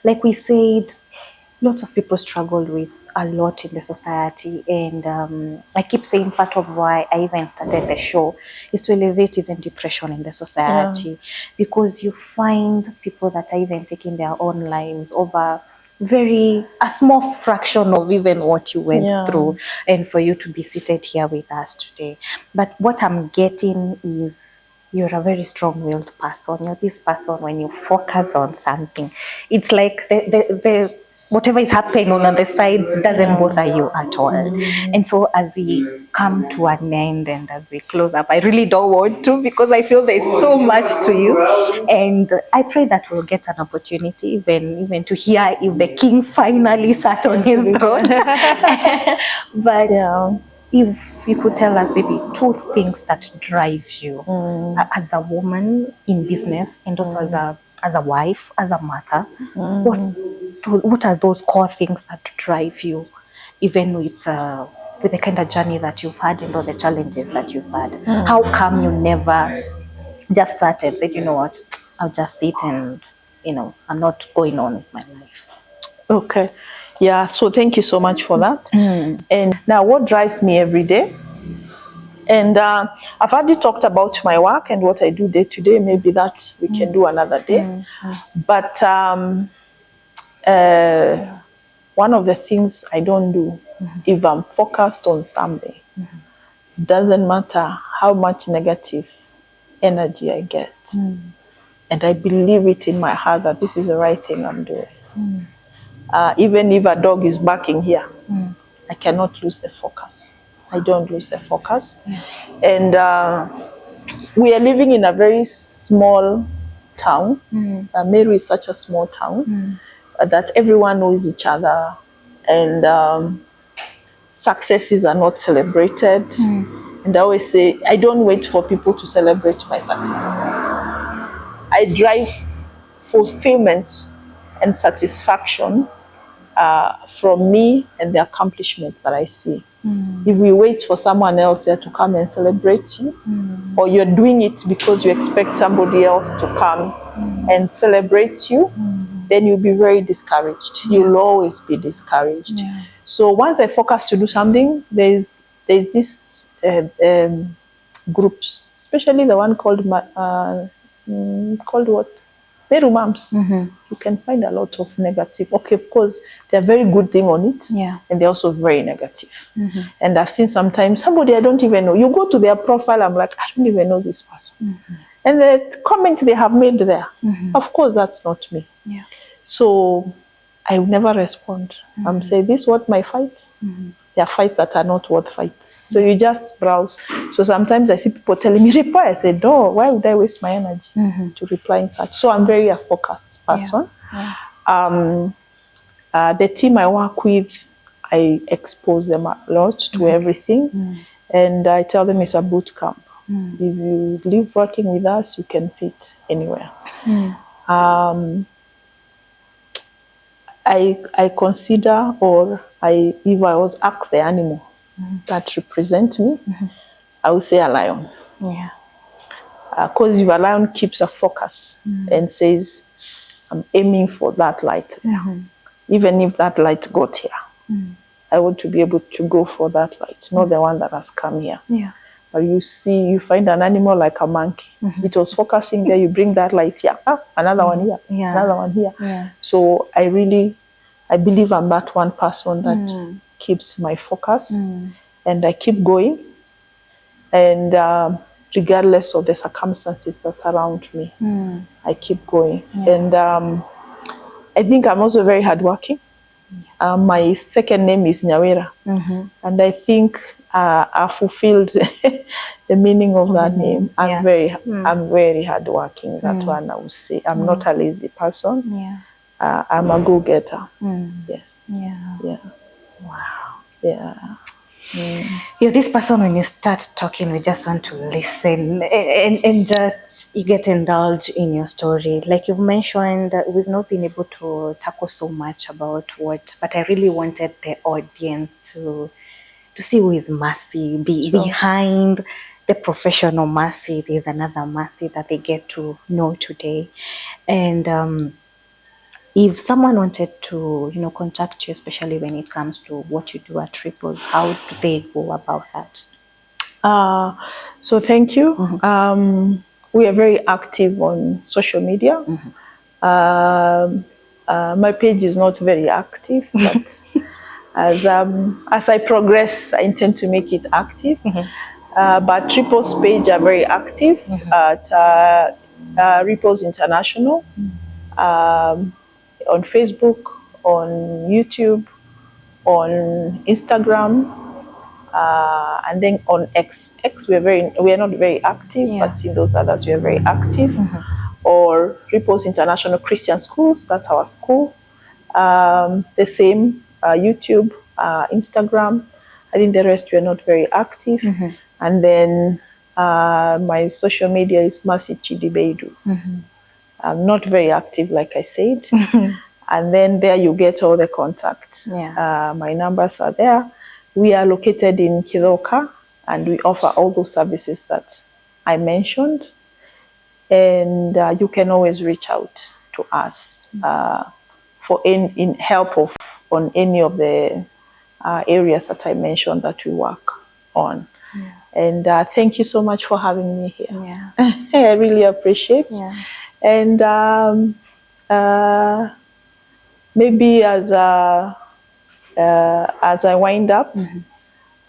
like we said, lots of people struggle with a lot in the society, and I keep saying part of why I even started the show is to elevate even depression in the society, because you find people that are even taking their own lives over a small fraction of even what you went through, and for you to be seated here with us today. But what I'm getting is you're a very strong-willed person. You're this person, when you focus on something, it's like the whatever is happening on the side doesn't bother you at all. And so as we come to an end and as we close up, I really don't want to, because I feel there's so much to you. And I pray that we'll get an opportunity even to hear if the king finally sat on his throne. But if you could tell us maybe two things that drive you as a woman in business, and also as a wife, as a mother, what are those core things that drive you, even with the kind of journey that you've had and all the challenges that you've had? How come you never just sat and said, you know what, I'll just sit and, I'm not going on with my life? Okay. Yeah, so thank you so much for that. And now, what drives me every day? And I've already talked about my work and what I do day to day. Maybe that we can do another day. But one of the things I don't do, if I'm focused on something, doesn't matter how much negative energy I get. And I believe it in my heart that this is the right thing I'm doing. Even if a dog is barking here, I cannot lose the focus. I don't lose the focus. And we are living in a very small town. Meru is such a small town that everyone knows each other, and successes are not celebrated. And I always say, I don't wait for people to celebrate my successes. I drive fulfillment and satisfaction from me and the accomplishments that I see. If we wait for someone else here to come and celebrate you, or you're doing it because you expect somebody else to come and celebrate you, then you'll be very discouraged. You'll always be discouraged. So once I focus to do something, there's this groups, especially the one called what? Meru Moms. You can find a lot of negative. Okay, of course, they're very good thing on it, and they're also very negative. And I've seen sometimes somebody I don't even know. You go to their profile, I'm like, I don't even know this person. And the comment they have made there, of course, that's not me. So I will never respond. I'm saying, this is what my fight. There are fights that are not worth fights. So you just browse. So sometimes I see people telling me, reply. I say, no, why would I waste my energy to reply in such? So I'm very a focused person. The team I work with, I expose them a lot to everything. And I tell them it's a boot camp. If you live working with us, you can fit anywhere. I consider, if I was asked the animal that represent me, I would say a lion. Because if a lion keeps a focus and says, I'm aiming for that light there. Even if that light got here, I want to be able to go for that light, not the one that has come here. But you find an animal like a monkey. It was focusing there, you bring that light here, another one here, another one here. So I believe I'm that one person that keeps my focus, and I keep going, and regardless of the circumstances that surround me, I keep going. And I think I'm also very hardworking. My second name is Nyawera, and I think I fulfilled the meaning of that name. I'm very hardworking. That one I would say. I'm not a lazy person. I'm a go-getter. Yes. Wow. You're this person, when you start talking, we just want to listen and just you get indulged in your story. Like you've mentioned, we've not been able to tackle so much about but I really wanted the audience to see who is Mercy, behind the professional Mercy. There's another Mercy that they get to know today. And If someone wanted to, contact you, especially when it comes to what you do at Triples, how do they go about that? So thank you. We are very active on social media. My page is not very active, but as I progress, I intend to make it active. But Triples page are very active at Ripples International, on Facebook, on YouTube, on Instagram, and then on X. We are not very active, but in those others we are very active. Or Ripples International Christian Schools, that's our school. The same, YouTube, Instagram. I think the rest we are not very active. And then my social media is Masi Chidi Beidu. I'm not very active, like I said. And then there you get all the contacts. My numbers are there. We are located in Kiroka, and we offer all those services that I mentioned. And you can always reach out to us for in help of on any of the areas that I mentioned that we work on. And thank you so much for having me here. I really appreciate. And maybe as I wind up,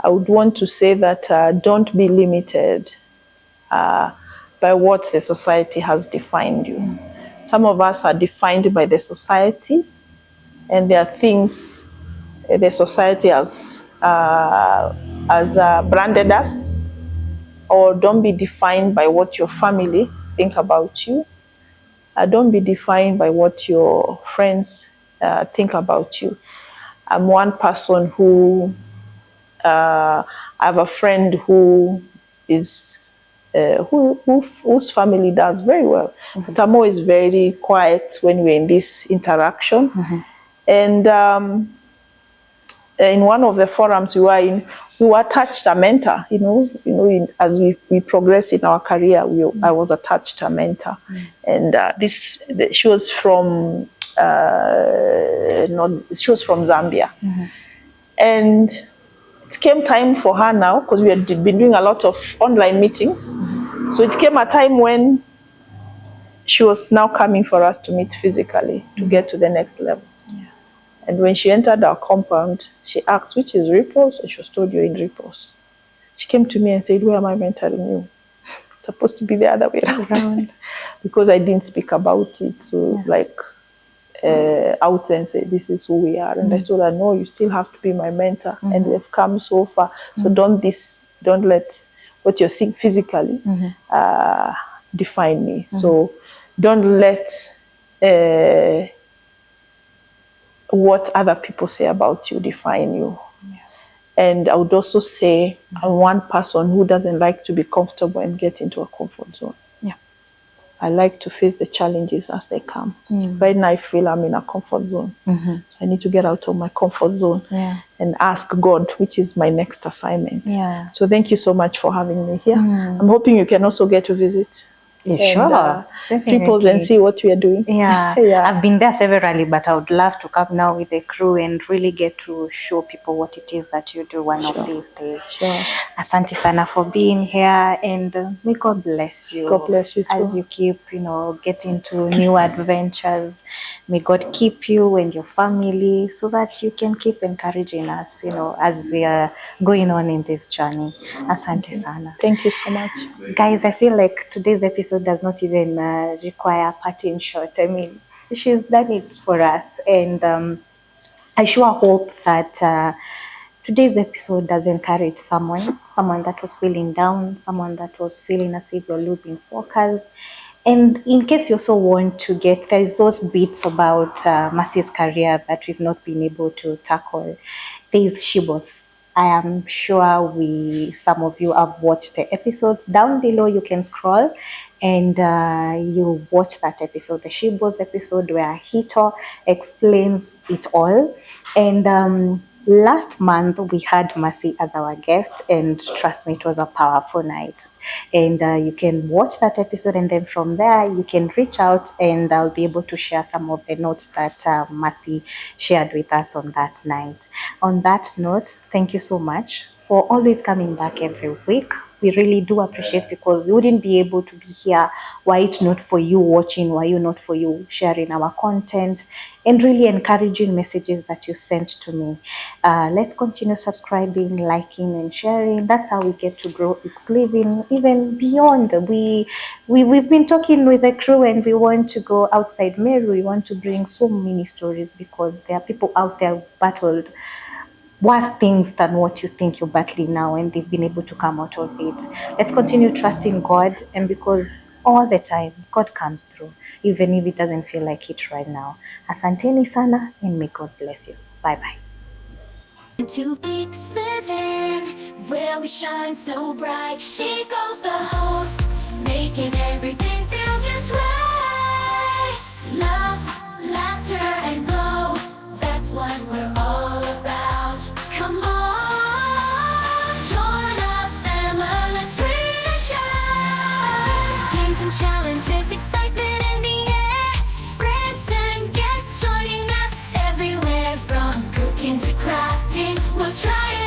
I would want to say that don't be limited by what the society has defined you. Some of us are defined by the society, and there are things the society has branded us. Or don't be defined by what your family think about you. Don't be defined by what your friends think about you. I'm one person who I have a friend who is whose family does very well, but I'm always very quiet when we're in this interaction. And in one of the forums we were in, we were attached a mentor. As we progress in our career, I was attached a mentor, and she was from Zambia, and it came time for her now, because we had been doing a lot of online meetings. So it came a time when she was now coming for us to meet physically to get to the next level. And when she entered our compound, she asked, which is Ripples? And she was told, you're in Ripples. She came to me and said, where am I mentoring you? It's supposed to be the other way around. Because I didn't speak about it. So out there and say, this is who we are. And I told her, no, you still have to be my mentor. And we've come so far. So don't let what you're seeing physically define me. So don't let what other people say about you define you. And I would also say I'm one person who doesn't like to be comfortable and get into a comfort zone. I like to face the challenges as they come. Right now I feel I'm in a comfort zone. So I need to get out of my comfort zone and ask God, which is my next assignment. So thank you so much for having me here. I'm hoping you can also get to visit Triples and see what we are doing. I've been there severally, but I would love to come now with the crew and really get to show people what it is that you do one of these days. Asante sana for being here, and may God bless you. God bless you too. As you keep, getting to new adventures. May God keep you and your family so that you can keep encouraging us, as we are going on in this journey. Asante sana. Thank you so much. Guys, I feel like today's episode does not even require a parting shot. I mean, she's done it for us. And I sure hope that today's episode does encourage someone that was feeling down, someone that was feeling as if you're losing focus. And in case you also want to there's those bits about Mercy's career that we've not been able to tackle. There's Shibos. I am sure some of you have watched the episodes. Down below, you can scroll and you watch that episode, the Shibos episode, where Hito explains it all. And Last month, we had Mercy as our guest, and trust me, it was a powerful night. And you can watch that episode, and then from there, you can reach out, and I'll be able to share some of the notes that Mercy shared with us on that night. On that note, thank you so much for always coming back every week. We really do appreciate, because we wouldn't be able to be here were it not for you watching, were you not for you sharing our content and really encouraging messages that you sent to me. Let's continue subscribing, liking, and sharing. That's how we get to grow Eeks Living even beyond. We've been talking with the crew, and we want to go outside Meru. We want to bring so many stories, because there are people out there battled worse things than what you think you're battling now, and they've been able to come out of it. Let's continue trusting God, and because all the time God comes through, even if it doesn't feel like it right now. Asanteni sana, and may God bless you. Bye bye. To Eeks Living, where we shine so bright. She goes the host, making everything feel just right. Love, laughter, and glow, that's what we're all about. Come on, join our family, let's really shine. Games and challenges, excitement in the air. Friends and guests joining us everywhere, from cooking to crafting. We'll try it.